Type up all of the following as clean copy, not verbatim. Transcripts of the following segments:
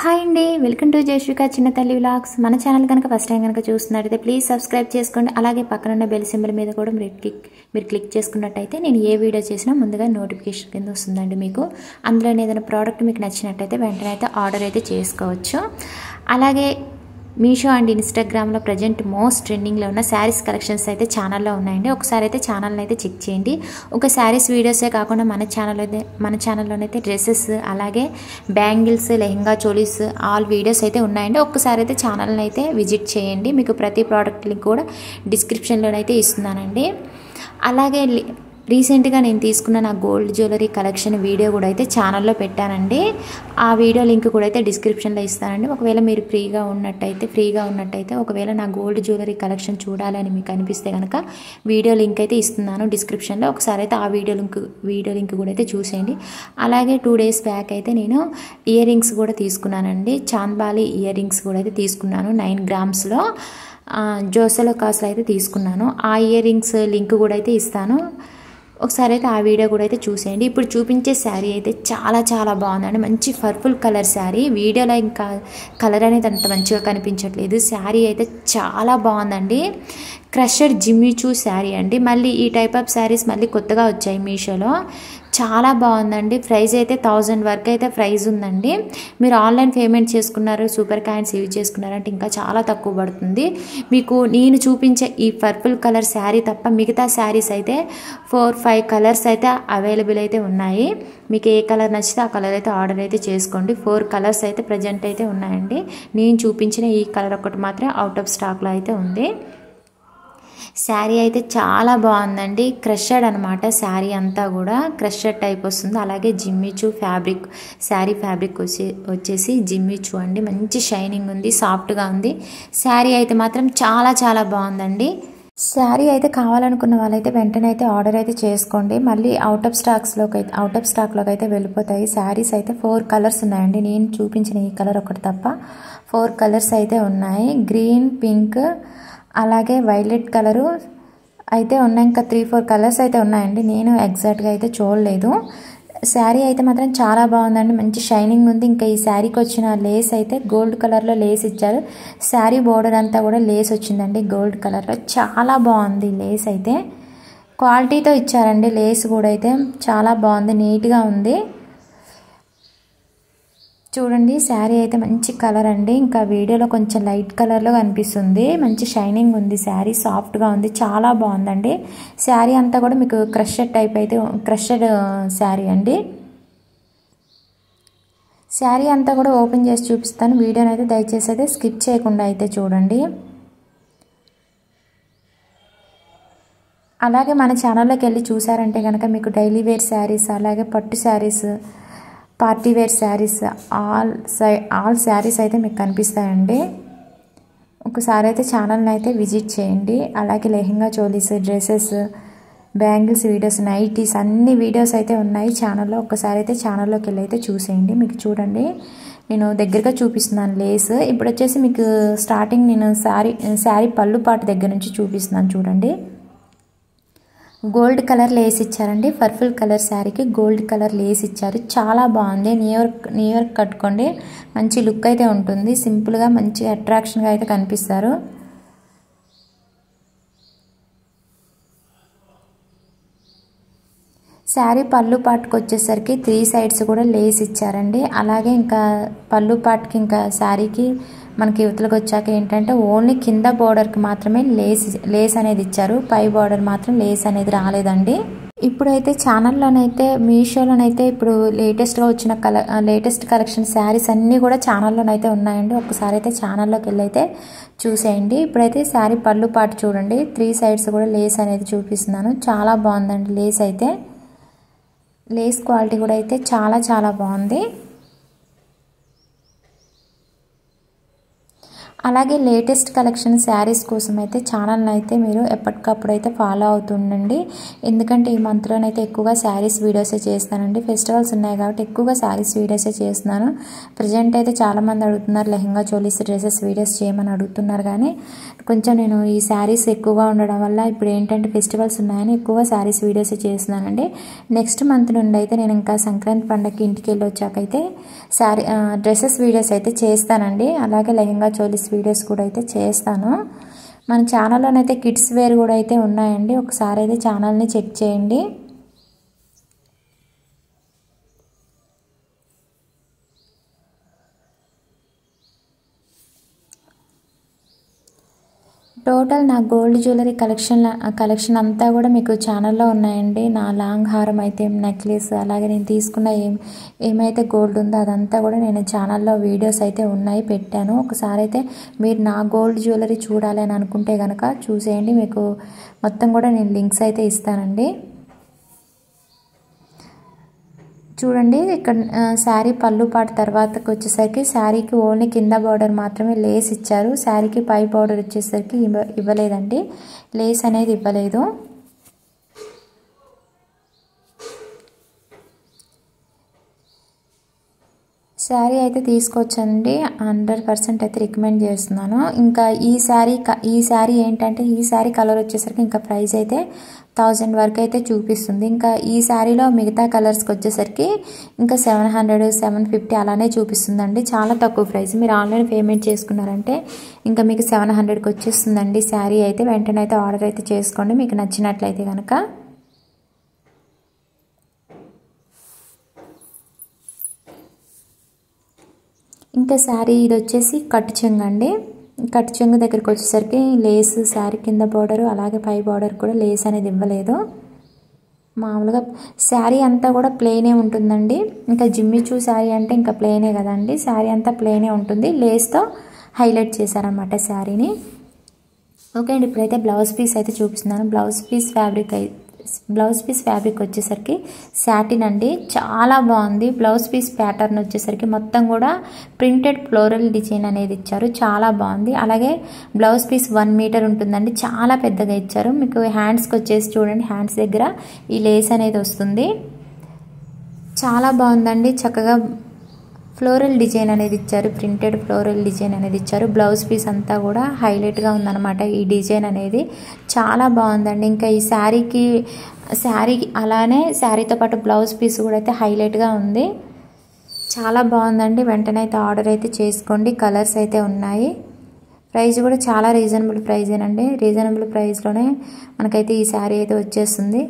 Hi అండి, welcome to జయశ్రీక చిన్న తల్లి వ్లాగ్స్. మన ఛానల్ కనుక ఫస్ట్ టైం కనుక చూస్తున్నట్టయితే ప్లీజ్ సబ్స్క్రైబ్ చేసుకోండి. అలాగే పక్కన ఉన్న బెల్ సింబల్ మీద కూడా మీరు క్లిక్ చేసుకున్నట్టయితే నేను ఏ వీడియో చేసినా ముందుగా నోటిఫికేషన్ కింద వస్తుందండి మీకు. అందులో ఏదైనా ప్రోడక్ట్ మీకు నచ్చినట్టయితే వెంటనే అయితే ఆర్డర్ అయితే చేసుకోవచ్చు. అలాగే మీషో అండ్ ఇన్స్టాగ్రామ్లో ప్రజెంట్ మోస్ట్ ట్రెండింగ్లో ఉన్న శారీస్ కలెక్షన్స్ అయితే ఛానల్లో ఉన్నాయండి. ఒకసారి అయితే ఛానల్ని అయితే చెక్ చేయండి. ఒక శారీస్ వీడియోసే కాకుండా మన ఛానల్లోనైతే డ్రెస్సెస్, అలాగే bangles, lehenga, cholis all videos అయితే ఉన్నాయండి. ఒక్కసారి అయితే ఛానల్ని అయితే విజిట్ చేయండి. మీకు ప్రతి ప్రోడక్ట్ లింక్ కూడా డిస్క్రిప్షన్లోనైతే ఇస్తున్నానండి. అలాగే రీసెంట్గా నేను తీసుకున్న నా గోల్డ్ జ్యువెలరీ కలెక్షన్ వీడియో కూడా అయితే ఛానల్లో పెట్టానండి. ఆ వీడియో లింక్ కూడా అయితే డిస్క్రిప్షన్లో ఇస్తానండి. ఒకవేళ మీరు ఫ్రీగా ఉన్నట్టయితే ఒకవేళ నా గోల్డ్ జ్యువెలరీ కలెక్షన్ చూడాలని మీకు అనిపిస్తే కనుక వీడియో లింక్ అయితే ఇస్తున్నాను డిస్క్రిప్షన్లో. ఒకసారి అయితే ఆ వీడియో లింక్ కూడా అయితే చూసేయండి. అలాగే 2 days బ్యాక్ అయితే నేను ఇయర్ రింగ్స్ కూడా తీసుకున్నానండి. చాంద్బాలి ఇయర్ రింగ్స్ కూడా అయితే తీసుకున్నాను. 9 grams జోసెలో కాస్ట్లో అయితే తీసుకున్నాను. ఆ ఇయర్ రింగ్స్ లింక్ కూడా అయితే ఇస్తాను. ఒకసారి అయితే ఆ వీడియో కూడా అయితే చూసేయండి. ఇప్పుడు చూపించే శారీ అయితే చాలా చాలా బాగుందండి. మంచి పర్పుల్ కలర్ శారీ. వీడియోలో ఇంకా కలర్ అనేది అంత మంచిగా కనిపించట్లేదు. శారీ అయితే చాలా బాగుందండి. క్రషర్ జిమ్మిచూ శారీ అండి. మళ్ళీ ఈ టైప్ ఆఫ్ శారీస్ మళ్ళీ కొత్తగా వచ్చాయి మీషోలో. చాలా బాగుందండి. ప్రైస్ అయితే 1000 వరకు అయితే ప్రైస్ ఉందండి. మీరు ఆన్లైన్ పేమెంట్ చేసుకున్నారు, సూపర్ కాయిన్స్ యూజ్ చేసుకున్నారంటే ఇంకా చాలా తక్కువ పడుతుంది. మీకు నేను చూపించే ఈ పర్పుల్ కలర్ శారీ తప్ప మిగతా శారీస్ అయితే 4-5 కలర్స్ అయితే అవైలబుల్ అయితే ఉన్నాయి. మీకు ఏ కలర్ నచ్చితే ఆ కలర్ అయితే ఆర్డర్ అయితే చేసుకోండి. 4 కలర్స్ అయితే ప్రజెంట్ అయితే ఉన్నాయండి. నేను చూపించిన ఈ కలర్ ఒకటి మాత్రం అవుట్ ఆఫ్ స్టాక్లో అయితే ఉంది. శారీ అయితే చాలా బాగుందండి. క్రషడ్ అనమాట. శారీ అంతా కూడా క్రషడ్ టైప్ వస్తుంది. అలాగే జిమ్మిచూ ఫ్యాబ్రిక్, శారీ ఫ్యాబ్రిక్ వచ్చేసి జిమ్మిచూ అండి. మంచి షైనింగ్ ఉంది, సాఫ్ట్గా ఉంది. శారీ అయితే మాత్రం చాలా చాలా బాగుందండి. శారీ అయితే కావాలనుకున్న వాళ్ళైతే వెంటనే అయితే ఆర్డర్ అయితే చేసుకోండి. మళ్ళీ అవుట్ ఆఫ్ స్టాక్లోకి అయితే వెళ్ళిపోతాయి. శారీస్ అయితే 4 కలర్స్ ఉన్నాయండి. నేను చూపించిన ఈ కలర్ ఒకటి తప్ప 4 కలర్స్ అయితే ఉన్నాయి. గ్రీన్, పింక్, అలాగే వైలెట్ కలరు అయితే ఉన్నాయి. ఇంకా 3-4 కలర్స్ అయితే ఉన్నాయండి. నేను ఎగ్జాక్ట్గా అయితే చూడలేదు. శారీ అయితే మాత్రం చాలా బాగుందండి. మంచి షైనింగ్ ఉంది. ఇంకా ఈ శారీకి వచ్చిన లేస్ అయితే గోల్డ్ కలర్లో లేస్ ఇచ్చారు. శారీ బోర్డర్ అంతా కూడా లేస్ వచ్చిందండి గోల్డ్ కలర్లో. చాలా బాగుంది లేస్ అయితే. క్వాలిటీతో ఇచ్చారండి. లేస్ కూడా అయితే చాలా బాగుంది, నీట్గా ఉంది. చూడండి, శారీ అయితే మంచి కలర్ అండి. ఇంకా వీడియోలో కొంచెం లైట్ కలర్లో కనిపిస్తుంది. మంచి షైనింగ్ ఉంది. శారీ సాఫ్ట్గా ఉంది, చాలా బాగుందండి. శారీ అంతా కూడా మీకు క్రషడ్ శారీ అండి. శారీ అంతా కూడా ఓపెన్ చేసి చూపిస్తాను. వీడియోని అయితే దయచేసి అయితే స్కిప్ చేయకుండా అయితే చూడండి. అలాగే మన ఛానల్లోకి వెళ్ళి చూసారంటే కనుక మీకు డైలీ వేర్ శారీస్, అలాగే పట్టు saris, party wear saris all saris అయితే మీకు కనిపిస్తాయండి. ఒకసారి అయితే ఛానల్ని అయితే విజిట్ చేయండి. అలాగే lehenga, cholis, dresses, bangles videos, nighties అన్ని వీడియోస్ అయితే ఉన్నాయి ఛానల్లో. ఒకసారి అయితే ఛానల్లోకి వెళ్ళి అయితే చూసేయండి. మీకు చూడండి, నేను దగ్గరగా చూపిస్తున్నాను లేస్. ఇప్పుడు వచ్చేసి మీకు స్టార్టింగ్ నేను శారీ పళ్ళు పాటు దగ్గర నుంచి చూపిస్తున్నాను. చూడండి, గోల్డ్ కలర్ లేస్ ఇచ్చారండి. పర్పుల్ కలర్ శారీకి గోల్డ్ కలర్ లేస్ ఇచ్చారు. చాలా బాగుంది. న్యూ ఇయర్ కట్టుకోండి, మంచి లుక్ అయితే ఉంటుంది. సింపుల్గా మంచి అట్రాక్షన్గా అయితే కనిపిస్తారు. శారీ పళ్ళు పాటుకు వచ్చేసరికి 3 sides కూడా లేస్ ఇచ్చారండి. అలాగే ఇంకా పళ్ళు పాటుకి ఇంకా శారీకి మనకి యువతలకు వచ్చాక ఏంటంటే ఓన్లీ కింద బోర్డర్కి మాత్రమే లేస్ అనేది ఇచ్చారు. పై బోర్డర్ మాత్రం లేస్ అనేది రాలేదండి. ఇప్పుడైతే ఛానల్లోనైతే మీషోలోనైతే ఇప్పుడు లేటెస్ట్గా వచ్చిన లేటెస్ట్ కలెక్షన్ శారీస్ అన్నీ కూడా ఛానల్లోనైతే ఉన్నాయండి. ఒకసారి అయితే ఛానల్లోకి వెళ్ళి అయితే చూసేయండి. ఇప్పుడైతే శారీ పళ్ళు పాటు చూడండి, 3 sides కూడా లేస్ అనేది చూపిస్తున్నాను. చాలా బాగుందండి లేస్ అయితే. లేస్ క్వాలిటీ కూడా అయితే చాలా చాలా బాగుంది. అలాగే లేటెస్ట్ కలెక్షన్ శారీస్ కోసం అయితే ఛానల్ని అయితే మీరు ఎప్పటికప్పుడు అయితే ఫాలో అవుతుండండి. ఎందుకంటే ఈ మంత్లోనైతే ఎక్కువగా శారీస్ వీడియోసే చేస్తానండి. ఫెస్టివల్స్ ఉన్నాయి కాబట్టి ఎక్కువగా శారీస్ వీడియోసే చేస్తున్నాను. ప్రజెంట్ అయితే చాలామంది అడుగుతున్నారు లెహంగా చోలీస్ డ్రెస్సెస్ వీడియోస్ చేయమని అడుగుతున్నారు. కానీ కొంచెం నేను ఈ శారీస్ ఎక్కువగా ఉండడం వల్ల ఇప్పుడు ఏంటంటే ఫెస్టివల్స్ ఉన్నాయని ఎక్కువగా శారీస్ వీడియోసే చేస్తున్నానండి. నెక్స్ట్ మంత్ నుండి అయితే నేను ఇంకా సంక్రాంతి పండగకి ఇంటికి వెళ్ళి వచ్చాకైతే డ్రెస్సెస్ వీడియోస్ అయితే చేస్తానండి. అలాగే లెహంగా చోలీస్ వీడియోస్ కూడా అయితే చేస్తాను. మన ఛానల్లోనైతే కిడ్స్ వేర్ కూడా అయితే ఉన్నాయండి. ఒకసారి అయితే ఛానల్ని చెక్ చేయండి. టోటల్ నా గోల్డ్ జ్యువెలరీ కలెక్షన్ అంతా కూడా మీకు ఛానల్లో ఉన్నాయండి. నా లాంగ్ హారం అయితే నెక్లెస్, అలాగే నేను తీసుకున్న ఏమైతే గోల్డ్ ఉందో అదంతా కూడా నేను ఛానల్లో వీడియోస్ అయితే ఉన్నాయి, పెట్టాను. ఒకసారి అయితే మీరు నా గోల్డ్ జ్యువెలరీ చూడాలి అని అనుకుంటే కనుక చూసేయండి. మీకు మొత్తం కూడా నేను లింక్స్ అయితే ఇస్తానండి. చూడండి ఇక్కడ శారీ పళ్ళు పాటు తర్వాతకు వచ్చేసరికి శారీకి ఓన్లీ కింద బార్డర్ మాత్రమే లేస్ ఇచ్చారు. శారీకి పై బార్డర్ వచ్చేసరికి ఇవ్వలేదండి, లేస్ అనేది ఇవ్వలేదు. శారీ అయితే తీసుకోవచ్చండి, 100% అయితే రికమెండ్ చేస్తున్నాను. ఇంకా ఈ శారీ ఏంటంటే ఈ శారీ కలర్ వచ్చేసరికి ఇంకా ప్రైస్ అయితే 1000 వరకు అయితే చూపిస్తుంది. ఇంకా ఈ శారీలో మిగతా కలర్స్కి వచ్చేసరికి ఇంకా 700, 750 అలానే చూపిస్తుందండి. చాలా తక్కువ ప్రైస్. మీరు ఆన్లైన్ పేమెంట్ చేసుకున్నారంటే ఇంకా మీకు 700కి వచ్చేస్తుందండి శారీ అయితే. వెంటనే అయితే ఆర్డర్ అయితే చేసుకోండి మీకు నచ్చినట్లయితే కనుక. ఇంకా శారీ ఇది వచ్చేసి కట్టు చెంగు అండి. కట్టు చెంగు దగ్గరికి వచ్చేసరికి లేస్, శారీ కింద బార్డరు అలాగే పై బార్డర్ కూడా లేస్ అనేది ఇవ్వలేదు. మామూలుగా శారీ అంతా కూడా ప్లెయినే ఉంటుందండి. ఇంకా జిమ్మిచూ శారీ అంటే ఇంకా ప్లెయినే కదండి, శారీ అంతా ప్లెయినే ఉంటుంది. లేస్తో హైలైట్ చేశారనమాట శారీని. ఓకే అండి, ఇప్పుడైతే బ్లౌజ్ పీస్ అయితే చూపిస్తున్నాను. బ్లౌజ్ పీస్ ఫ్యాబ్రిక్ వచ్చేసరికి సాటిన్ అండి, చాలా బాగుంది. బ్లౌజ్ పీస్ ప్యాటర్న్ వచ్చేసరికి మొత్తం కూడా ప్రింటెడ్ ఫ్లోరల్ డిజైన్ అనేది ఇచ్చారు, చాలా బాగుంది. అలాగే బ్లౌజ్ పీస్ 1 మీటర్ ఉంటుందండి, చాలా పెద్దగా ఇచ్చారు. మీకు హ్యాండ్స్కి వచ్చేసి చూడండి, హ్యాండ్స్ దగ్గర ఈ లేస్ అనేది వస్తుంది, చాలా బాగుందండి. చక్కగా ఫ్లోరల్ డిజైన్ అనేది ఇచ్చారు, ప్రింటెడ్ ఫ్లోరల్ డిజైన్ అనేది ఇచ్చారు. బ్లౌజ్ పీస్ అంతా కూడా హైలైట్గా ఉందన్నమాట ఈ డిజైన్ అనేది, చాలా బాగుందండి. ఇంకా ఈ శారీ అలానే శారీతో పాటు బ్లౌజ్ పీస్ కూడా అయితే హైలైట్గా ఉంది, చాలా బాగుందండి. వెంటనే అయితే ఆర్డర్ అయితే చేసుకోండి. కలర్స్ అయితే ఉన్నాయి. ప్రైస్ కూడా చాలా రీజనబుల్ ప్రైజేనండి. రీజనబుల్ ప్రైస్లోనే మనకైతే ఈ శారీ అయితే వచ్చేస్తుంది.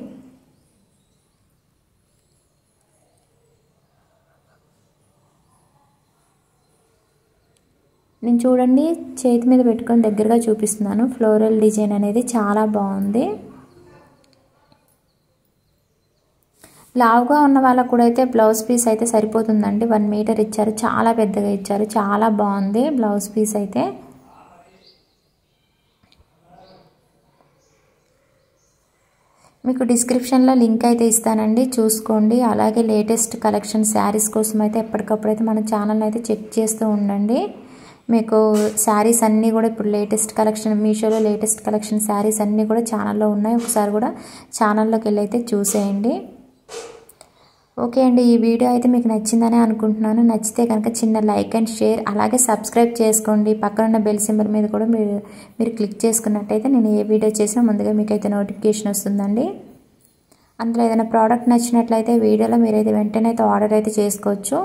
నేను చూడండి చేతి మీద పెట్టుకొని దగ్గరగా చూపిస్తున్నాను. ఫ్లోరల్ డిజైన్ అనేది చాలా బాగుంది. లావుగా ఉన్న వాళ్ళకు కూడా అయితే బ్లౌజ్ పీస్ అయితే సరిపోతుందండి. 1 మీటర్ ఇచ్చారు, చాలా పెద్దగా ఇచ్చారు, చాలా బాగుంది బ్లౌజ్ పీస్ అయితే. మీకు డిస్క్రిప్షన్లో లింక్ అయితే ఇస్తానండి, చూసుకోండి. అలాగే లేటెస్ట్ కలెక్షన్ శారీస్ కోసం అయితే ఎప్పటికప్పుడు అయితే మన ఛానల్ అయితే చెక్ చేస్తూ ఉండండి. మీకు శారీస్ అన్నీ కూడా ఇప్పుడు లేటెస్ట్ కలెక్షన్, మీషోలో లేటెస్ట్ కలెక్షన్ శారీస్ అన్నీ కూడా ఛానల్లో ఉన్నాయి. ఒకసారి కూడా ఛానల్లోకి వెళ్ళి అయితే చూసేయండి. ఓకే అండి, ఈ వీడియో అయితే మీకు నచ్చిందనే అనుకుంటున్నాను. నచ్చితే కనుక చిన్న లైక్ అండ్ షేర్, అలాగే సబ్స్క్రైబ్ చేసుకోండి. పక్కనున్న బెల్ సింబల్ మీద కూడా మీరు క్లిక్ చేసుకున్నట్టయితే నేను ఏ వీడియో చేసినా ముందుగా మీకైతే నోటిఫికేషన్ వస్తుందండి. అందులో ఏదైనా ప్రోడక్ట్ నచ్చినట్లయితే వీడియోలో మీరైతే వెంటనే అయితే ఆర్డర్ అయితే చేసుకోవచ్చు.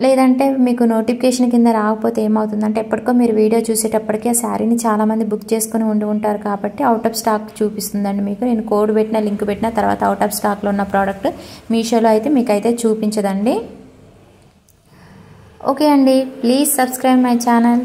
లేదంటే మీకు నోటిఫికేషన్ కింద రాకపోతే ఏమవుతుందంటే ఎప్పటికో మీరు వీడియో చూసేటప్పటికీ ఆ శారీని చాలామంది బుక్ చేసుకుని ఉంటారు కాబట్టి అవుట్ ఆఫ్ స్టాక్ చూపిస్తుందండి మీకు. నేను కోడ్ పెట్టిన, లింక్ పెట్టిన తర్వాత అవుట్ ఆఫ్ స్టాక్లో ఉన్న ప్రోడక్ట్ మీషోలో అయితే మీకు అయితే చూపించదండి. ఓకే అండి, ప్లీజ్ సబ్స్క్రైబ్ మై ఛానల్.